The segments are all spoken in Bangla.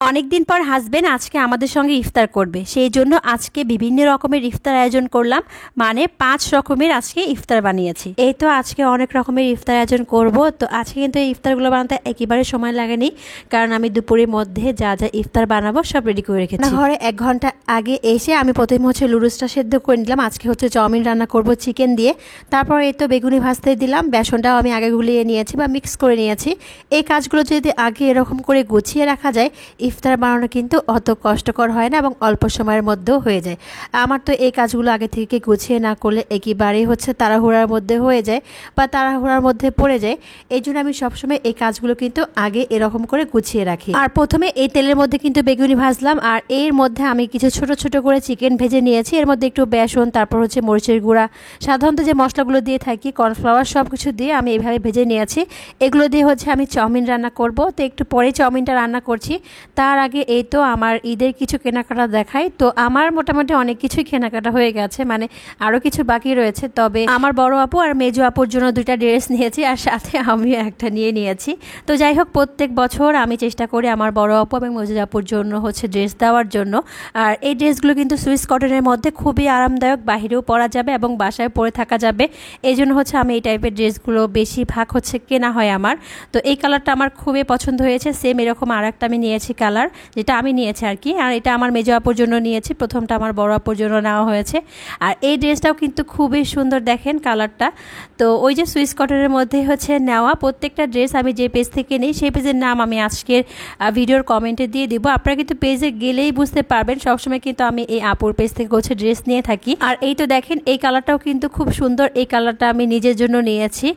অনেকদিন পর হাসবেন্ড আজকে আমাদের সঙ্গে ইফতার করবে, সেই জন্য আজকে বিভিন্ন রকমের ইফতার আয়োজন করলাম। মানে 5 রকমের আজকে ইফতার বানিয়েছি। এই তো আজকে অনেক রকমের ইফতার আয়োজন করব। তো আজকে কিন্তু এই ইফতারগুলো বানাতে একেবারে সময় লাগেনি, কারণ আমি দুপুরের মধ্যে যা যা ইফতার বানাবো সব রেডি করে রেখেছি। ঘরে 1 ঘন্টা আগে এসে আমি প্রথমে লুডুসটা সেদ্ধ করে নিলাম। আজকে চাউমিন রান্না করব চিকেন দিয়ে। তারপর এই তো বেগুনি ভাজতে দিলাম। বেসনটাও আমি আগে গুলিয়ে নিয়েছি বা মিক্স করে নিয়েছি। এই কাজগুলো যদি আগে এরকম করে গুছিয়ে রাখা যায়, ইফতার বানানো কিন্তু অত কষ্টকর হয় না এবং অল্প সময়ের মধ্যেও হয়ে যায়। আমার তো এই কাজগুলো আগে থেকে গুছিয়ে না করলে একেবারেই তাড়াহুড়ার মধ্যে হয়ে যায় বা তাড়াহুড়ার মধ্যে পড়ে যায়। এই জন্য আমি সবসময় এই কাজগুলো কিন্তু আগে এরকম করে গুছিয়ে রাখি। আর প্রথমে এই তেলের মধ্যে কিন্তু বেগুনি ভাজলাম, আর এর মধ্যে আমি কিছু ছোট ছোট করে চিকেন ভেজে নিয়েছি। এর মধ্যে একটু বেসন, তারপর মরিচের গুঁড়া, সাধারণত যে মশলাগুলো দিয়ে থাকি, কর্নফ্লাওয়ার, সব কিছু দিয়ে আমি এইভাবে ভেজে নিয়েছি। এগুলো দিয়ে আমি চাউমিন রান্না করব। তো একটু পরে চাউমিনটা রান্না করছি। তার আগে এই তো আমার ঈদের কিছু কেনাকাটা দেখাই। তো আমার মোটামুটি অনেক কিছুই কেনাকাটা হয়ে গেছে, মানে আরও কিছু বাকি রয়েছে। তবে আমার বড় আপু আর মেজো আপুর জন্য 2টা ড্রেস নিয়েছি, আর সাথে আমিও একটা নিয়েছি। তো যাই হোক, প্রত্যেক বছর আমি চেষ্টা করি আমার বড় আপু এবং মেজো আপুর জন্য ড্রেস দেওয়ার জন্য। আর এই ড্রেসগুলো কিন্তু সুইস কটনের মধ্যে খুবই আরামদায়ক, বাহিরেও পরা যাবে এবং বাসায় পরে থাকা যাবে। এই জন্য আমি এই টাইপের ড্রেসগুলো বেশিরভাগ কেনা হয় আমার। তো এই কালারটা আমার খুবই পছন্দ হয়েছে। সেম এরকম আর একটা আমি নিয়েছি কালার, যেটা আমি নিয়েছি আর কি। আর এটা আমার মেজো আপুর জন্য নিয়েছি, প্রথমটা আমার বড় আপুর জন্য নেওয়া হয়েছে। আর এই ড্রেসটাও কিন্তু খুবই সুন্দর, দেখেন কালারটা। তো ওই যে সুইস কটনের মধ্যে নেওয়া। প্রত্যেকটা ড্রেস আমি যে পেজ থেকে নিই সেই পেজের নাম আমি আজকের ভিডিওর কমেন্টে দিয়ে দিব। আপনারা কিন্তু পেজে গেলেই বুঝতে পারবেন। সবসময় কিন্তু আমি এই আপুর পেজ থেকে ড্রেস নিয়ে থাকি। আর এই তো দেখেন, এই কালারটাও কিন্তু খুব সুন্দর। এই কালারটা আমি নিজের জন্য নিয়েছি।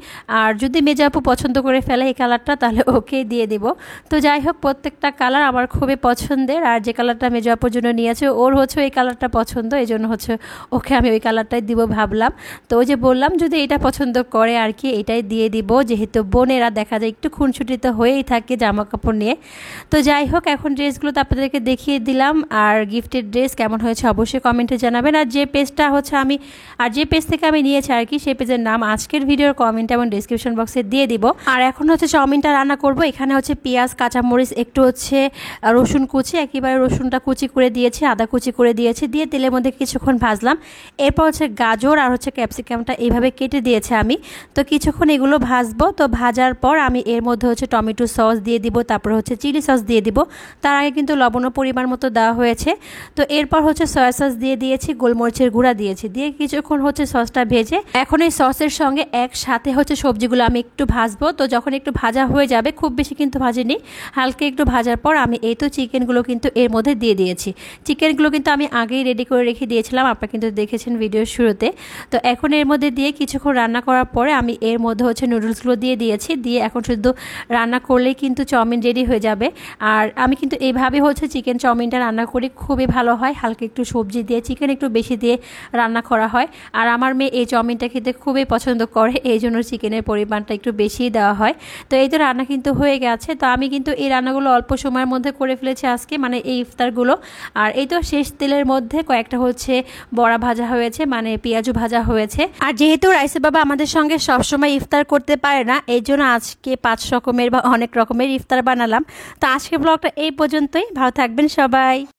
আর যদি মেজো আপু পছন্দ করে ফেলে এই কালারটা, তাহলে ওকে দিয়ে দিব। তো যাই হোক, প্রত্যেকটা কালার আমার খুবই পছন্দের। আর যে কালারটা মেজো আপুর জন্য নিয়েছে, ওর এই কালারটা পছন্দ, এই জন্য ওকে আমি ওই কালারটাই দিব ভাবলাম। তো ওই যে বললাম, যদি এটা পছন্দ করে আর কি, এটাই দিয়ে দিব। যেহেতু বোনেরা দেখা যায় একটু খুনসুটি তো হয়েই থাকে জামা কাপড় নিয়ে। তো যাই হোক, এখন ড্রেসগুলো তো আপনাদেরকে দেখিয়ে দিলাম। আর গিফটের ড্রেস কেমন হয়েছে অবশ্যই কমেন্টে জানাবেন। আর যে পেজটা যে পেজ থেকে আমি নিয়েছি আর কি, সেই পেজের নাম আজকের ভিডিওর কমেন্ট এবং ডিসক্রিপশন বক্সে দিয়ে দিব। আর এখন চাউমিনটা রান্না করব। এখানে পেঁয়াজ, কাঁচামরিচ, একটু রসুন কুচি, একেবারে রসুনটা কুচি করে দিয়েছি, আদা কুচি করে দিয়েছি, দিয়ে তেলের মধ্যে কিছুক্ষণ ভাজলাম। এরপর গাজর আর ক্যাপসিকামটা এইভাবে কেটে দিয়েছি আমি। তো কিছুক্ষণ এগুলো ভাজবো। তো ভাজার পর আমি এর মধ্যে টমেটো সস দিয়ে দিব, তারপর চিলি সস দিয়ে দিব। তার আগে কিন্তু লবণ পরিমাণ মতো দেওয়া হয়েছে। তো এরপর সয়া সস দিয়ে দিয়েছি, গোলমরিচের গুঁড়া দিয়েছি, দিয়ে কিছুক্ষণ সসটা ভেজে এখন এই সসের সঙ্গে একসাথে সবজিগুলো আমি একটু ভাজবো। তো যখন একটু ভাজা হয়ে যাবে, খুব বেশি কিন্তু ভাজিনি, হালকা একটু ভাজার পর আমি এই তো চিকেনগুলো কিন্তু এর মধ্যে দিয়ে দিয়েছি। চিকেনগুলো কিন্তু আমি আগেই রেডি করে রেখে দিয়েছিলাম, আপনারা কিন্তু দেখেছেন ভিডিওর শুরুতে। তো এখন এর মধ্যে দিয়ে কিছুক্ষণ রান্না করার পরে আমি এর মধ্যে নুডলসগুলো দিয়ে দিয়েছি। দিয়ে এখন শুধু রান্না করলেই কিন্তু চাউমিন রেডি হয়ে যাবে। আর আমি কিন্তু এইভাবে চিকেন চাউমিনটা রান্না করি, খুবই ভালো হয়। হালকা একটু সবজি দিয়ে, চিকেন একটু বেশি দিয়ে রান্না করা হয়। আর আমার মেয়ে এই চাউমিনটা খেতে খুবই পছন্দ করে, এই জন্য চিকেনের পরিমাণটা একটু বেশিই দেওয়া হয়। তো এই তো রান্না কিন্তু হয়ে গেছে। তো আমি কিন্তু এই রান্নাগুলো অল্প সময়ের মধ্যে করে ফেলেছি আজকে, মানে এই ইফতারগুলো। আর এই তো শেষ তেলের মধ্যে কয়েকটা বড়া ভাজা হয়েছে, মানে পেঁয়াজু ভাজা হয়েছে। আর যেহেতু রাইসের বাবা আমাদের সঙ্গে সবসময় ইফতার করতে পারে না, এই জন্য আজকে 5 রকমের বা অনেক রকমের ইফতার বানালাম। তো আজকে ব্লগটা এই পর্যন্তই। ভালো থাকবেন সবাই।